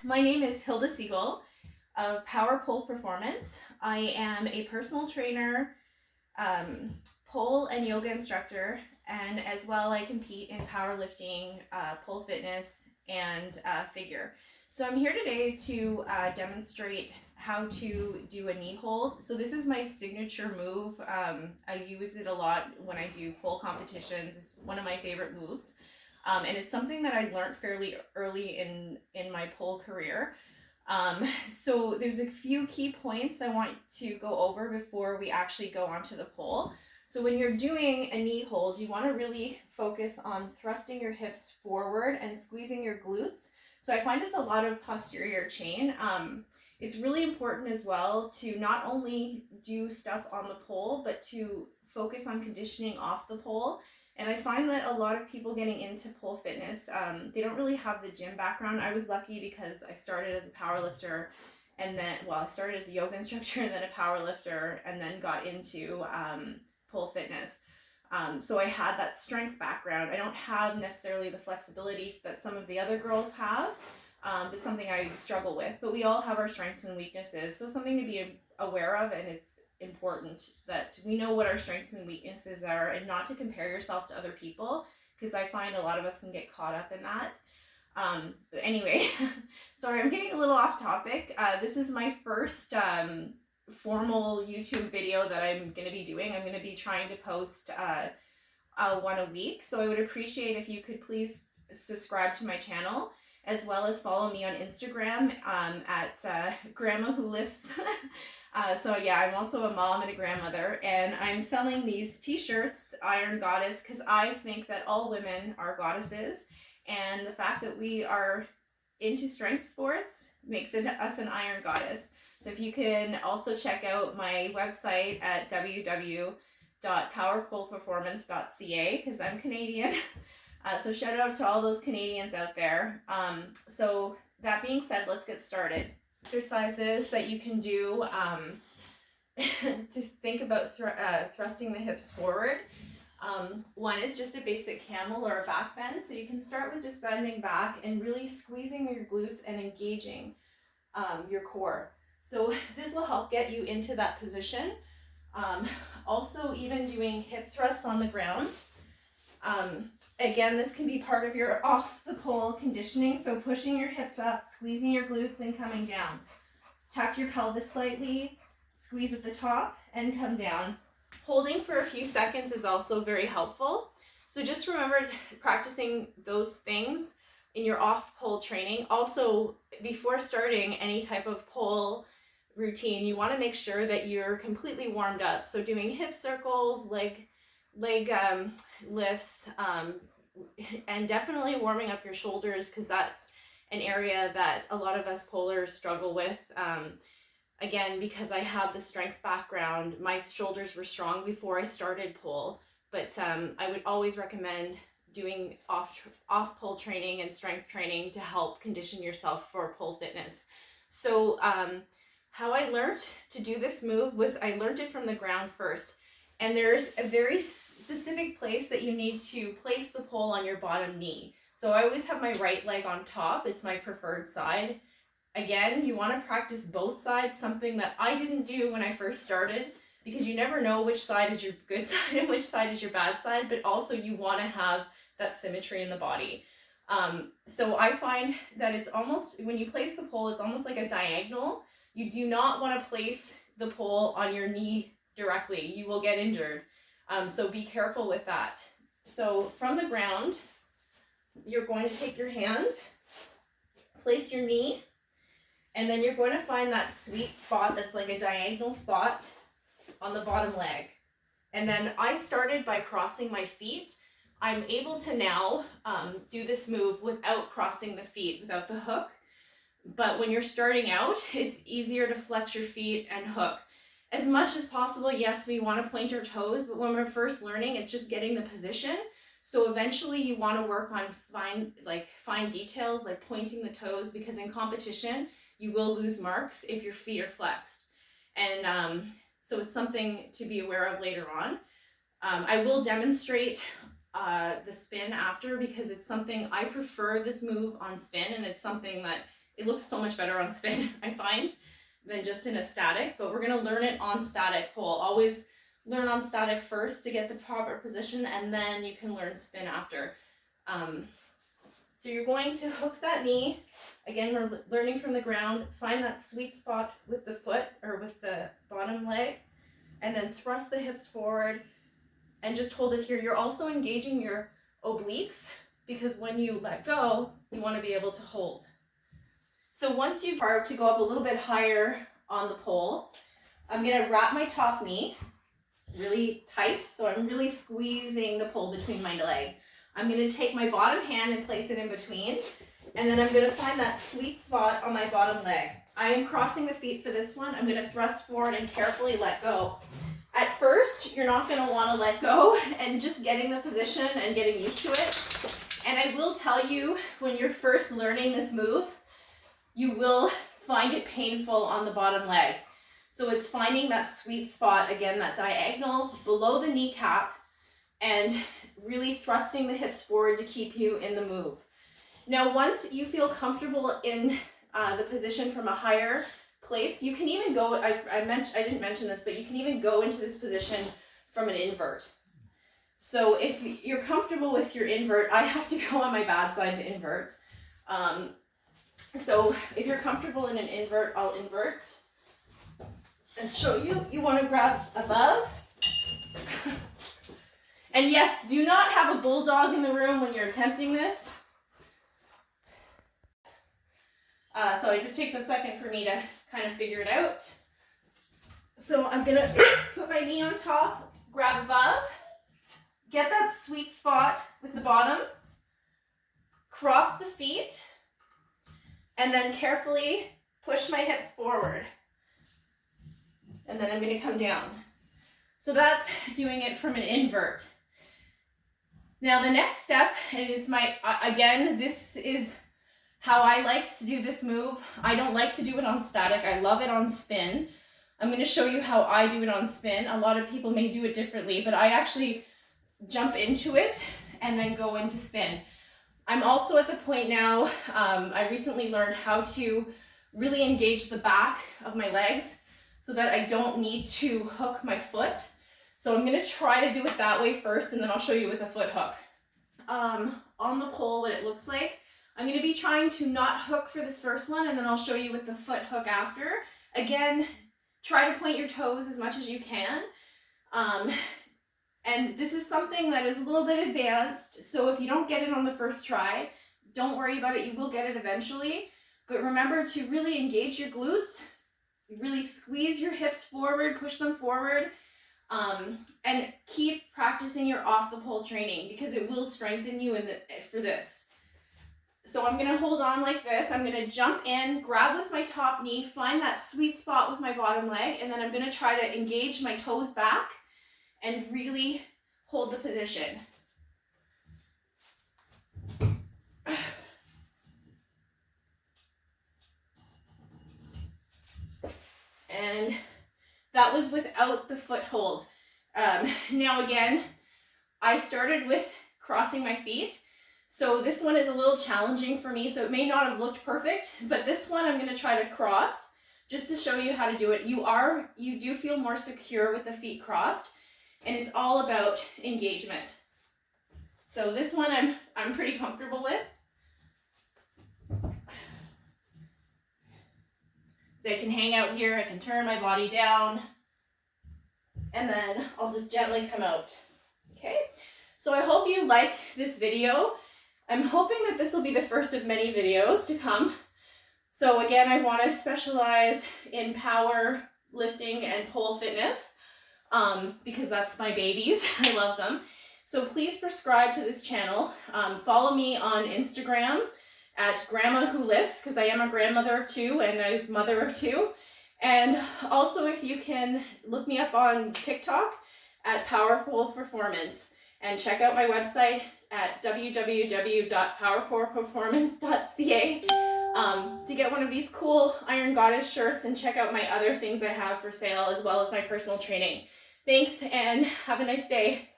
My name is Hilda Siegel of Power Pole Performance. I am a personal trainer, pole and yoga instructor, and as well I compete in powerlifting, pole fitness, and figure. So I'm here today to demonstrate how to do a knee hold. So this is my signature move. I use it a lot when I do pole competitions. It's one of my favorite moves. And it's something that I learned fairly early in my pole career. So there's a few key points I want to go over before we actually go onto the pole. So when you're doing a knee hold, you want to really focus on thrusting your hips forward and squeezing your glutes. So I find it's a lot of posterior chain. It's really important as well to not only do stuff on the pole, but to focus on conditioning off the pole. And I find that a lot of people getting into pole fitness, they don't really have the gym background. I was lucky because I started as a power lifter and then, I started as a yoga instructor and then a power lifter and then got into pole fitness. So I had that strength background. I don't have necessarily the flexibilities that some of the other girls have, but something I struggle with. But we all have our strengths and weaknesses, so something to be aware of, and it's important that we know what our strengths and weaknesses are and not to compare yourself to other people, because I find a lot of us can get caught up in that. But anyway, sorry, I'm getting a little off topic. This is my first formal YouTube video that I'm going to be doing. I'm going to be trying to post one a week, so I would appreciate if you could please subscribe to my channel, as well as follow me on Instagram at Grandma Who Lifts. So yeah, I'm also a mom and a grandmother, and I'm selling these t-shirts, Iron Goddess, because I think that all women are goddesses, and the fact that we are into strength sports makes us an Iron Goddess. So if you can also check out my website at www.powerpoleperformance.ca, because I'm Canadian. So shout out to all those Canadians out there. So that being said, let's get started. Exercises that you can do to think about thrusting the hips forward. One is just a basic camel or a back bend. So you can start with just bending back and really squeezing your glutes and engaging your core. So this will help get you into that position. Also, even doing hip thrusts on the ground. Again, this can be part of your off the pole conditioning. So pushing your hips up, squeezing your glutes and coming down. Tuck your pelvis slightly, squeeze at the top and come down. Holding for a few seconds is also very helpful. So just remember practicing those things in your off pole training. Also, before starting any type of pole routine, you want to make sure that you're completely warmed up. So doing hip circles, leg lifts, and definitely warming up your shoulders, because that's an area that a lot of us polers struggle with. Again, because I have the strength background, my shoulders were strong before I started pole, but I would always recommend doing off pole training and strength training to help condition yourself for pole fitness. So how I learned to do this move was I learned it from the ground first. And there's a very specific place that you need to place the pole on your bottom knee. So I always have my right leg on top. It's my preferred side. Again, you want to practice both sides, something that I didn't do when I first started, because you never know which side is your good side and which side is your bad side, but also you want to have that symmetry in the body. So I find that it's almost, when you place the pole, it's almost like a diagonal. You do not want to place the pole on your knee directly. You will get injured. So be careful with that. So from the ground, you're going to take your hand, place your knee, and then you're going to find that sweet spot that's like a diagonal spot on the bottom leg. And then I started by crossing my feet. I'm able to now do this move without crossing the feet, without the hook. But when you're starting out, it's easier to flex your feet and hook. As much as possible, yes, we want to point our toes, but when we're first learning, it's just getting the position. So eventually you want to work on fine details, like pointing the toes, because in competition, you will lose marks if your feet are flexed. And so it's something to be aware of later on. I will demonstrate the spin after, because it's something I prefer this move on spin, and it's something that It looks so much better on spin, I find, than just in a static, but we're gonna learn it on static pole. Always learn on static first to get the proper position, and then you can learn spin after. So you're going to hook that knee. Again, we're learning from the ground. Find that sweet spot with the foot or with the bottom leg, and then thrust the hips forward and just hold it here. You're also engaging your obliques because when you let go, you want to be able to hold. So once you start to go up a little bit higher on the pole, I'm going to wrap my top knee really tight. So I'm really squeezing the pole between my leg. I'm going to take my bottom hand and place it in between, and then I'm going to find that sweet spot on my bottom leg. I am crossing the feet for this one. I'm going to thrust forward and carefully let go. At first, you're not going to want to let go and just getting the position and getting used to it. And I will tell you, when you're first learning this move, you will find it painful on the bottom leg. So it's finding that sweet spot, again, that diagonal below the kneecap, and really thrusting the hips forward to keep you in the move. Now, once you feel comfortable in the position from a higher place, you can even go, I didn't mention this, but you can even go into this position from an invert. So if you're comfortable with your invert, I have to go on my bad side to invert. So if you're comfortable in an invert, I'll invert and show you. You want to grab above. And yes, do not have a bulldog in the room when you're attempting this. So it just takes a second for me to kind of figure it out. So I'm gonna put my knee on top, grab above, get that sweet spot with the bottom, cross the feet, and then carefully push my hips forward. And then I'm gonna come down. So that's doing it from an invert. Now the next step is again, this is how I like to do this move. I don't like to do it on static. I love it on spin. I'm going to show you how I do it on spin. A lot of people may do it differently, but I actually jump into it and then go into spin. I'm also at the point now, I recently learned how to really engage the back of my legs so that I don't need to hook my foot. So I'm going to try to do it that way first, and then I'll show you with a foot hook. On the pole, what it looks like. I'm going to be trying to not hook for this first one, and then I'll show you with the foot hook after. Again, try to point your toes as much as you can. And this is something that is a little bit advanced, so if you don't get it on the first try, don't worry about it, you will get it eventually. But remember to really engage your glutes, really squeeze your hips forward, push them forward, and keep practicing your off the pole training because it will strengthen you for this. So I'm going to hold on like this. I'm going to jump in, grab with my top knee, find that sweet spot with my bottom leg, and then I'm going to try to engage my toes back and really hold the position. And that was without the foothold. Now again, I started with crossing my feet. So this one is a little challenging for me, so it may not have looked perfect, but this one I'm going to try to cross just to show you how to do it. You do feel more secure with the feet crossed, and it's all about engagement. So this one I'm pretty comfortable with. So I can hang out here, I can turn my body down, and then I'll just gently come out. Okay, so I hope you like this video. I'm hoping that this will be the first of many videos to come. So again, I want to specialize in power lifting and pole fitness because that's my babies. I love them. So please subscribe to this channel. Follow me on Instagram at Grandma Who Lifts because I am a grandmother of two and a mother of two. And also if you can look me up on TikTok at Powerful Performance and check out my website at www.powerporeperformance.ca to get one of these cool Iron Goddess shirts and check out my other things I have for sale as well as my personal training. Thanks and have a nice day.